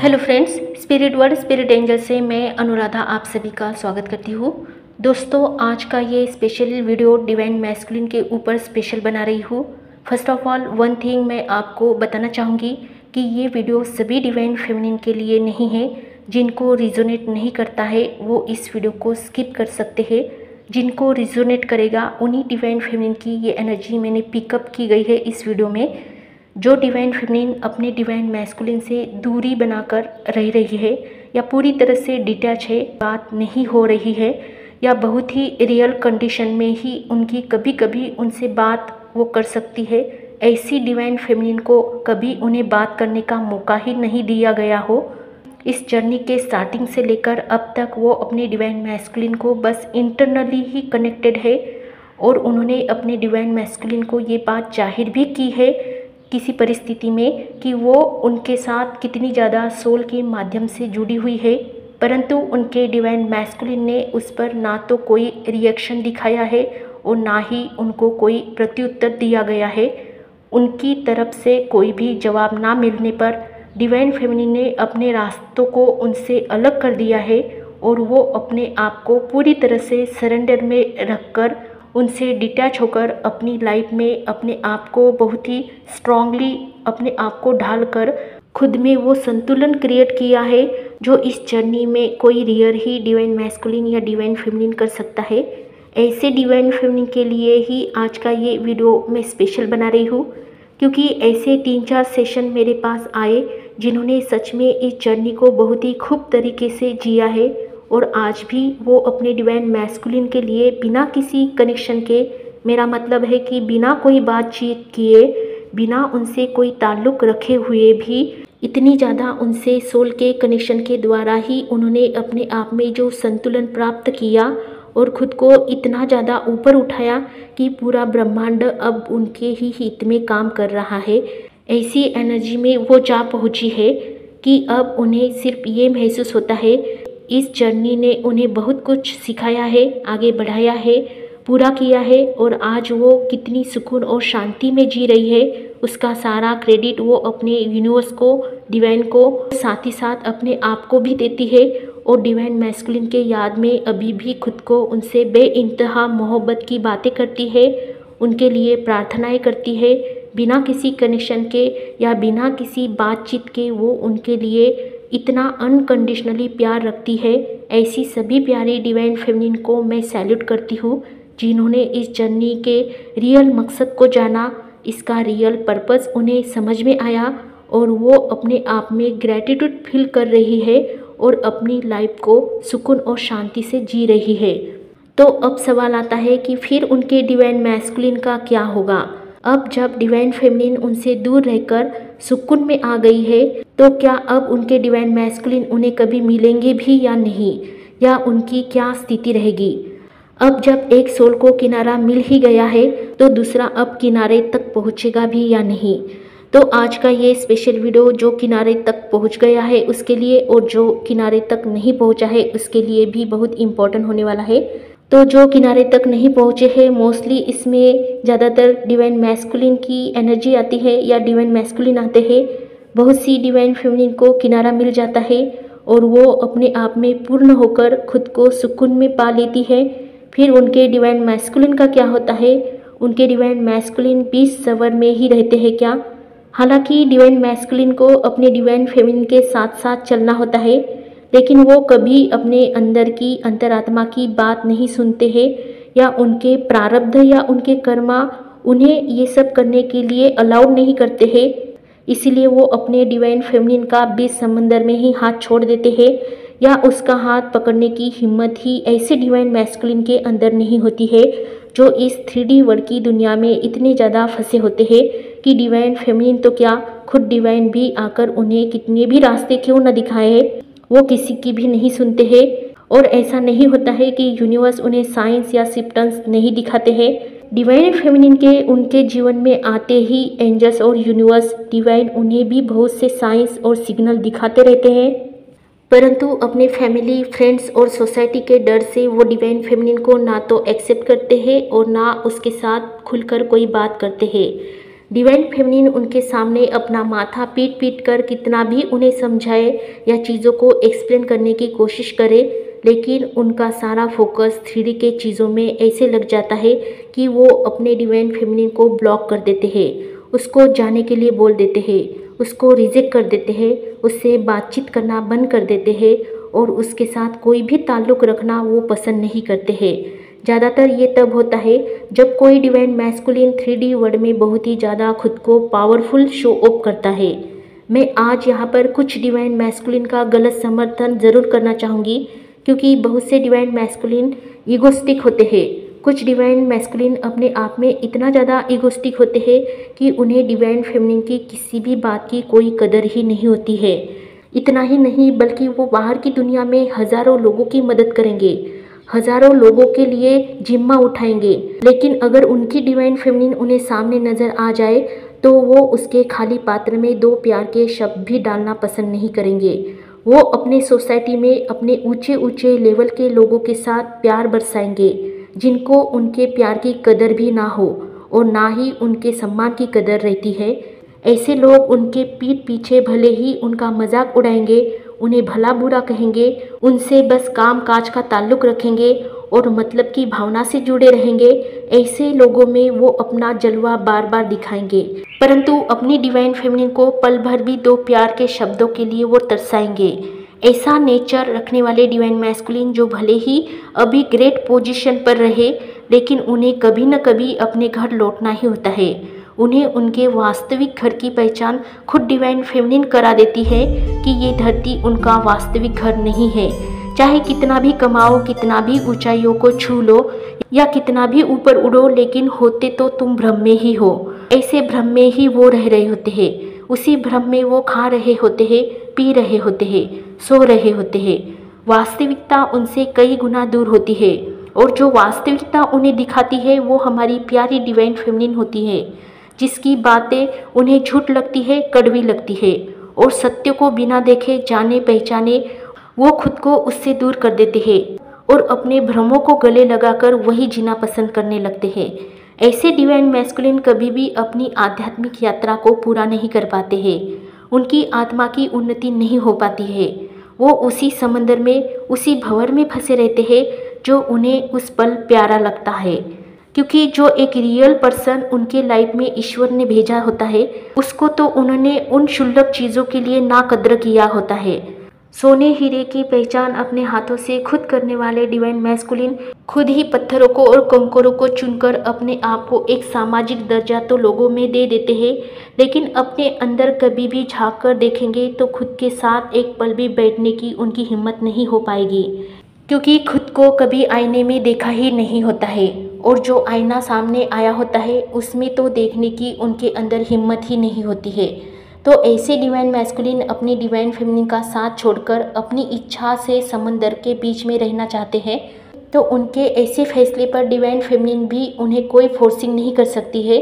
Hello friends, spirit world spirit angel से मैं अनुराधा आप सभी का स्वागत करती हूँ। दोस्तों, आज का ये स्पेशल वीडियो डिवाइन मैस्कुलिन के ऊपर स्पेशल बना रही हूँ। First of all one thing मैं आपको बताना चाहूँगी कि ये वीडियो सभी डिवाइन फेमिनिन के लिए नहीं है। जिनको रिजोनेट नहीं करता है वो इस वीडियो को स्किप कर सकते हैं। जिनको रिजोनेट करेगा उन्हीं डिवाइन फेमिनिन की ये एनर्जी मैंने पिकअप की गई है इस वीडियो में। जो डिवाइन फेमिनिन अपने डिवाइन मैस्कुलिन से दूरी बनाकर रह रही है या पूरी तरह से डिटैच है, बात नहीं हो रही है या बहुत ही रियल कंडीशन में ही उनकी कभी कभी उनसे बात वो कर सकती है, ऐसी डिवाइन फेमिनिन को कभी उन्हें बात करने का मौका ही नहीं दिया गया हो। इस जर्नी के स्टार्टिंग से लेकर अब तक वो अपने डिवाइन मैस्कुलिन को बस इंटरनली ही कनेक्टेड है और उन्होंने अपने डिवाइन मैस्कुलिन को ये बात जाहिर भी की है किसी परिस्थिति में कि वो उनके साथ कितनी ज़्यादा सोल के माध्यम से जुड़ी हुई है, परंतु उनके डिवाइन मैस्कुलिन ने उस पर ना तो कोई रिएक्शन दिखाया है और ना ही उनको कोई प्रत्युत्तर दिया गया है। उनकी तरफ से कोई भी जवाब ना मिलने पर डिवाइन फेमिनिन ने अपने रास्तों को उनसे अलग कर दिया है और वो अपने आप को पूरी तरह से सरेंडर में रखकर उनसे डिटैच होकर अपनी लाइफ में अपने आप को बहुत ही स्ट्रांगली अपने आप को ढालकर खुद में वो संतुलन क्रिएट किया है जो इस जर्नी में कोई रियर ही डिवाइन मैस्कुलिन या डिवाइन फेमिनिन कर सकता है। ऐसे डिवाइन फेमिनिन के लिए ही आज का ये वीडियो मैं स्पेशल बना रही हूँ, क्योंकि ऐसे 3-4 सेशन मेरे पास आए जिन्होंने सच में इस जर्नी को बहुत ही खूब तरीके से जिया है और आज भी वो अपने डिवाइन मैस्कुलिन के लिए बिना किसी कनेक्शन के, मेरा मतलब है कि बिना कोई बातचीत किए, बिना उनसे कोई ताल्लुक़ रखे हुए भी इतनी ज़्यादा उनसे सोल के कनेक्शन के द्वारा ही उन्होंने अपने आप में जो संतुलन प्राप्त किया और ख़ुद को इतना ज़्यादा ऊपर उठाया कि पूरा ब्रह्मांड अब उनके ही हित में काम कर रहा है। ऐसी एनर्जी में वो जा पहुँची है कि अब उन्हें सिर्फ ये महसूस होता है इस जर्नी ने उन्हें बहुत कुछ सिखाया है, आगे बढ़ाया है, पूरा किया है और आज वो कितनी सुकून और शांति में जी रही है उसका सारा क्रेडिट वो अपने यूनिवर्स को, डिवाइन को, साथ ही साथ अपने आप को भी देती है और डिवाइन मैस्कुलिन के याद में अभी भी खुद को उनसे बेइंतहा मोहब्बत की बातें करती है, उनके लिए प्रार्थनाएं करती है। बिना किसी कनेक्शन के या बिना किसी बातचीत के वो उनके लिए इतना अनकंडीशनली प्यार रखती है। ऐसी सभी प्यारी डिवाइन फेमिनिन को मैं सैल्यूट करती हूँ जिन्होंने इस जर्नी के रियल मकसद को जाना, इसका रियल पर्पस उन्हें समझ में आया और वो अपने आप में ग्रैटिट्यूड फील कर रही है और अपनी लाइफ को सुकून और शांति से जी रही है। तो अब सवाल आता है कि फिर उनके डिवाइन मैस्कुलिन का क्या होगा। अब जब डिवाइन फेमिनिन उनसे दूर रहकर सुकून में आ गई है तो क्या अब उनके डिवाइन मैस्कुलिन उन्हें कभी मिलेंगे भी या नहीं, या उनकी क्या स्थिति रहेगी। अब जब एक सोल को किनारा मिल ही गया है तो दूसरा अब किनारे तक पहुंचेगा भी या नहीं। तो आज का ये स्पेशल वीडियो जो किनारे तक पहुंच गया है उसके लिए और जो किनारे तक नहीं पहुंचा है उसके लिए भी बहुत इम्पोर्टेंट होने वाला है। तो जो किनारे तक नहीं पहुँचे हैं मोस्टली इसमें ज़्यादातर डिवाइन मैस्कुलिन की एनर्जी आती है या डिवाइन मैस्कुलिन आते हैं। बहुत सी डिवाइन फेमिनिन को किनारा मिल जाता है और वो अपने आप में पूर्ण होकर खुद को सुकून में पा लेती है। फिर उनके डिवाइन मैस्कुलिन का क्या होता है, उनके डिवाइन मैस्कुलिन पीस सवर में ही रहते हैं क्या। हालांकि डिवाइन मैस्कुलिन को अपने डिवाइन फेमिनिन के साथ साथ चलना होता है, लेकिन वो कभी अपने अंदर की अंतरात्मा की बात नहीं सुनते हैं या उनके प्रारब्ध या उनके कर्मा उन्हें ये सब करने के लिए अलाउड नहीं करते हैं। इसीलिए वो अपने डिवाइन फेमिनिन का बीच समंदर में ही हाथ छोड़ देते हैं या उसका हाथ पकड़ने की हिम्मत ही ऐसे डिवाइन मैस्कुलिन के अंदर नहीं होती है जो इस 3D वर्ल्ड की दुनिया में इतने ज़्यादा फंसे होते हैं कि डिवाइन फेमिनिन तो क्या, खुद डिवाइन भी आकर उन्हें कितने भी रास्ते क्यों न दिखाए हैं वो किसी की भी नहीं सुनते हैं। और ऐसा नहीं होता है कि यूनिवर्स उन्हें साइंस या सिम्टम्स नहीं दिखाते हैं। डिवाइन फेमिनिन के उनके जीवन में आते ही एंजल्स और यूनिवर्स डिवाइन उन्हें भी बहुत से साइंस और सिग्नल दिखाते रहते हैं, परंतु अपने फैमिली, फ्रेंड्स और सोसाइटी के डर से वो डिवाइन फेमिनिन को ना तो एक्सेप्ट करते हैं और ना उसके साथ खुलकर कोई बात करते हैं। डिवाइन फेमिनिन उनके सामने अपना माथा पीट पीट कर कितना भी उन्हें समझाए या चीज़ों को एक्सप्लेन करने की कोशिश करे, लेकिन उनका सारा फोकस 3D के चीज़ों में ऐसे लग जाता है कि वो अपने डिवाइन फेमिनिन को ब्लॉक कर देते हैं, उसको जाने के लिए बोल देते हैं, उसको रिजेक्ट कर देते हैं, उससे बातचीत करना बंद कर देते हैं और उसके साथ कोई भी ताल्लुक़ रखना वो पसंद नहीं करते हैं। ज़्यादातर ये तब होता है जब कोई डिवाइन मैस्कुलिन 3D वर्ल्ड में बहुत ही ज़्यादा खुद को पावरफुल शो ऑफ करता है। मैं आज यहाँ पर कुछ डिवाइन मैस्कुलिन का गलत समर्थन ज़रूर करना चाहूँगी, क्योंकि बहुत से डिवाइन मैस्कुलिन ईगोस्टिक होते हैं। कुछ डिवाइन मैस्कुलिन अपने आप में इतना ज़्यादा ईगोस्टिक होते हैं कि उन्हें डिवाइन फेमिनिन की किसी भी बात की कोई कदर ही नहीं होती है। इतना ही नहीं बल्कि वो बाहर की दुनिया में हज़ारों लोगों की मदद करेंगे, हज़ारों लोगों के लिए जिम्मा उठाएंगे, लेकिन अगर उनकी डिवाइन फेमिनिन उन्हें सामने नज़र आ जाए तो वो उसके खाली पात्र में 2 प्यार के शब्द भी डालना पसंद नहीं करेंगे। वो अपने सोसाइटी में अपने ऊंचे ऊंचे लेवल के लोगों के साथ प्यार बरसाएंगे, जिनको उनके प्यार की कदर भी ना हो और ना ही उनके सम्मान की कदर रहती है। ऐसे लोग उनके पीठ पीछे भले ही उनका मजाक उड़ाएंगे, उन्हें भला बुरा कहेंगे, उनसे बस काम काज का ताल्लुक़ रखेंगे और मतलब की भावना से जुड़े रहेंगे। ऐसे लोगों में वो अपना जलवा बार बार दिखाएंगे, परंतु अपनी डिवाइन फेमिनिन को पल भर भी 2 प्यार के शब्दों के लिए वो तरसाएंगे। ऐसा नेचर रखने वाले डिवाइन मैस्कुलिन जो भले ही अभी ग्रेट पोजीशन पर रहे, लेकिन उन्हें कभी न कभी अपने घर लौटना ही होता है। उन्हें उनके वास्तविक घर की पहचान खुद डिवाइन फेमिनिन करा देती है कि ये धरती उनका वास्तविक घर नहीं है। चाहे कितना भी कमाओ, कितना भी ऊंचाइयों को छू लो या कितना भी ऊपर उड़ो, लेकिन होते तो तुम भ्रम में ही हो। ऐसे भ्रम में ही वो रह रहे होते हैं, उसी भ्रम में वो खा रहे होते हैं, पी रहे होते हैं, सो रहे होते हैं। वास्तविकता उनसे कई गुना दूर होती है और जो वास्तविकता उन्हें दिखाती है वो हमारी प्यारी डिवाइन फेमिनिन होती है, जिसकी बातें उन्हें झूठ लगती है, कड़वी लगती है और सत्य को बिना देखे जाने पहचाने वो खुद को उससे दूर कर देते हैं और अपने भ्रमों को गले लगाकर वही जीना पसंद करने लगते हैं। ऐसे डिवाइन मैस्कुलिन कभी भी अपनी आध्यात्मिक यात्रा को पूरा नहीं कर पाते हैं, उनकी आत्मा की उन्नति नहीं हो पाती है। वो उसी समंदर में, उसी भंवर में फंसे रहते हैं जो उन्हें उस पल प्यारा लगता है, क्योंकि जो एक रियल पर्सन उनके लाइफ में ईश्वर ने भेजा होता है, उसको तो उन्होंने उन क्षुल्लक चीज़ों के लिए ना कद्र किया होता है। सोने हीरे की पहचान अपने हाथों से खुद करने वाले डिवाइन मैस्कुलिन खुद ही पत्थरों को और कंकरों को चुनकर अपने आप को एक सामाजिक दर्जा तो लोगों में दे देते हैं, लेकिन अपने अंदर कभी भी झांक कर देखेंगे तो खुद के साथ एक पल भी बैठने की उनकी हिम्मत नहीं हो पाएगी, क्योंकि खुद को कभी आईने में देखा ही नहीं होता है और जो आईना सामने आया होता है उसमें तो देखने की उनके अंदर हिम्मत ही नहीं होती है। तो ऐसे डिवाइन मैस्कुलिन अपनी डिवाइन फेमिनिन का साथ छोड़कर अपनी इच्छा से समंदर के बीच में रहना चाहते हैं, तो उनके ऐसे फैसले पर डिवाइन फेमिनिन भी उन्हें कोई फोर्सिंग नहीं कर सकती है,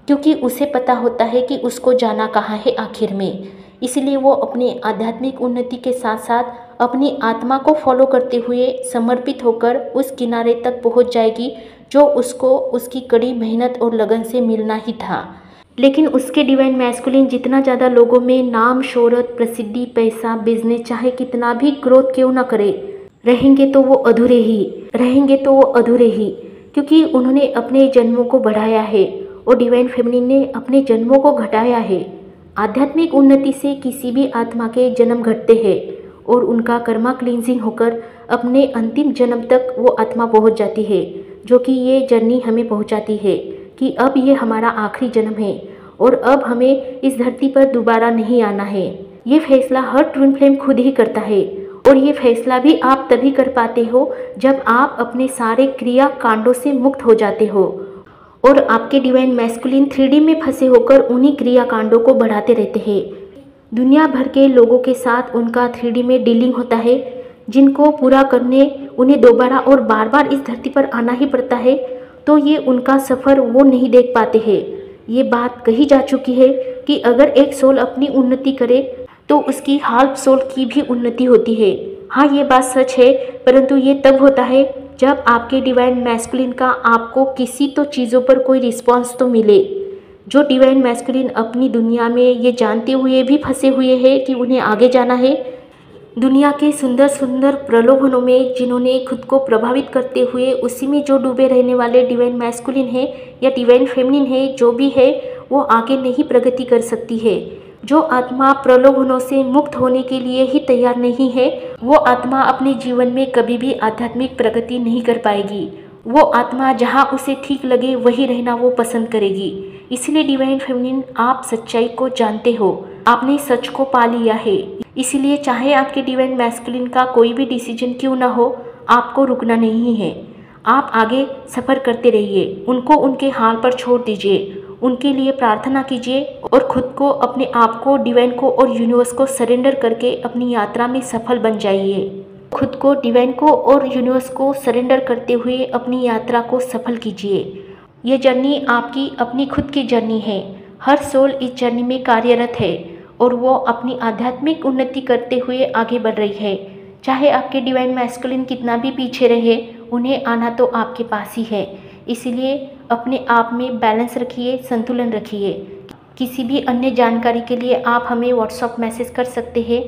क्योंकि उसे पता होता है कि उसको जाना कहाँ है आखिर में। इसलिए वो अपनी आध्यात्मिक उन्नति के साथ साथ अपनी आत्मा को फॉलो करते हुए समर्पित होकर उस किनारे तक पहुँच जाएगी जो उसको उसकी कड़ी मेहनत और लगन से मिलना ही था। लेकिन उसके डिवाइन मैस्कुलिन जितना ज़्यादा लोगों में नाम, शोहरत, प्रसिद्धि, पैसा, बिजनेस चाहे कितना भी ग्रोथ क्यों ना करे, रहेंगे तो वो अधूरे ही, क्योंकि उन्होंने अपने जन्मों को बढ़ाया है और डिवाइन फेमिनिन ने अपने जन्मों को घटाया है। आध्यात्मिक उन्नति से किसी भी आत्मा के जन्म घटते हैं और उनका कर्मा क्लींजिंग होकर अपने अंतिम जन्म तक वो आत्मा पहुंच जाती है, जो कि ये जर्नी हमें पहुंचाती है कि अब ये हमारा आखिरी जन्म है और अब हमें इस धरती पर दोबारा नहीं आना है। ये फैसला हर ट्विन फ्लेम खुद ही करता है और ये फैसला भी आप तभी कर पाते हो जब आप अपने सारे क्रिया कांडों से मुक्त हो जाते हो और आपके डिवाइन मैस्कुलिन 3D में फंसे होकर उन्हीं क्रिया कांडों को बढ़ाते रहते हैं। दुनिया भर के लोगों के साथ उनका 3D में डीलिंग होता है, जिनको पूरा करने उन्हें दोबारा और बार बार इस धरती पर आना ही पड़ता है, तो ये उनका सफ़र वो नहीं देख पाते हैं। ये बात कही जा चुकी है कि अगर एक सोल अपनी उन्नति करे तो उसकी हाल्फ सोल की भी उन्नति होती है। हाँ, ये बात सच है, परंतु ये तब होता है जब आपके डिवाइन मैस्कुलिन का आपको किसी तो चीज़ों पर कोई रिस्पॉन्स तो मिले, जो डिवाइन मैस्कुलिन अपनी दुनिया में ये जानते हुए भी फंसे हुए हैं कि उन्हें आगे जाना है, दुनिया के सुंदर सुंदर प्रलोभनों में जिन्होंने खुद को प्रभावित करते हुए उसी में जो डूबे रहने वाले डिवाइन मैस्कुलिन है या डिवाइन फेमिनिन है, जो भी है, वो आगे नहीं प्रगति कर सकती है। जो आत्मा प्रलोभनों से मुक्त होने के लिए ही तैयार नहीं है, वो आत्मा अपने जीवन में कभी भी आध्यात्मिक प्रगति नहीं कर पाएगी। वो आत्मा जहाँ उसे ठीक लगे वही रहना वो पसंद करेगी। इसलिए डिवाइन फेमिनिन, आप सच्चाई को जानते हो, आपने सच को पा लिया है। इसलिए चाहे आपके डिवाइन मैस्कुलिन का कोई भी डिसीजन क्यों ना हो, आपको रुकना नहीं है। आप आगे सफ़र करते रहिए, उनको उनके हाल पर छोड़ दीजिए, उनके लिए प्रार्थना कीजिए और खुद को, अपने आप को डिवाइन को और यूनिवर्स को सरेंडर करके अपनी यात्रा में सफल बन जाइए। खुद को डिवाइन को और यूनिवर्स को सरेंडर करते हुए अपनी यात्रा को सफल कीजिए। ये जर्नी आपकी अपनी खुद की जर्नी है। हर सोल इस जर्नी में कार्यरत है और वो अपनी आध्यात्मिक उन्नति करते हुए आगे बढ़ रही है। चाहे आपके डिवाइन मैस्कुलिन कितना भी पीछे रहे, उन्हें आना तो आपके पास ही है। इसीलिए अपने आप में बैलेंस रखिए, संतुलन रखिए। किसी भी अन्य जानकारी के लिए आप हमें व्हाट्सएप मैसेज कर सकते हैं।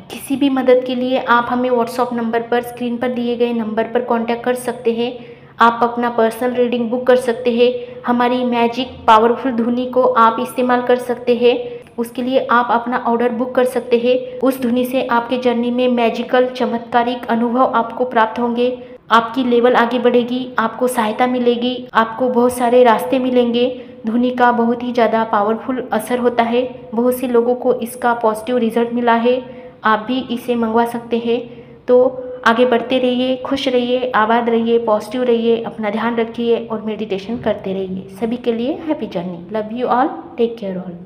किसी भी मदद के लिए आप हमें व्हाट्सएप नंबर पर, स्क्रीन पर दिए गए नंबर पर कांटेक्ट कर सकते हैं। आप अपना पर्सनल रीडिंग बुक कर सकते हैं। हमारी मैजिक पावरफुल धुनी को आप इस्तेमाल कर सकते हैं। उसके लिए आप अपना ऑर्डर बुक कर सकते हैं। उस धुनी से आपके जर्नी में मैजिकल चमत्कारिक अनुभव आपको प्राप्त होंगे। आपकी लेवल आगे बढ़ेगी, आपको सहायता मिलेगी, आपको बहुत सारे रास्ते मिलेंगे। धुनी का बहुत ही ज़्यादा पावरफुल असर होता है। बहुत से लोगों को इसका पॉजिटिव रिजल्ट मिला है। आप भी इसे मंगवा सकते हैं। तो आगे बढ़ते रहिए, खुश रहिए, आबाद रहिए, पॉजिटिव रहिए, अपना ध्यान रखिए और मेडिटेशन करते रहिए। सभी के लिए happy journey. Love you all, take care all.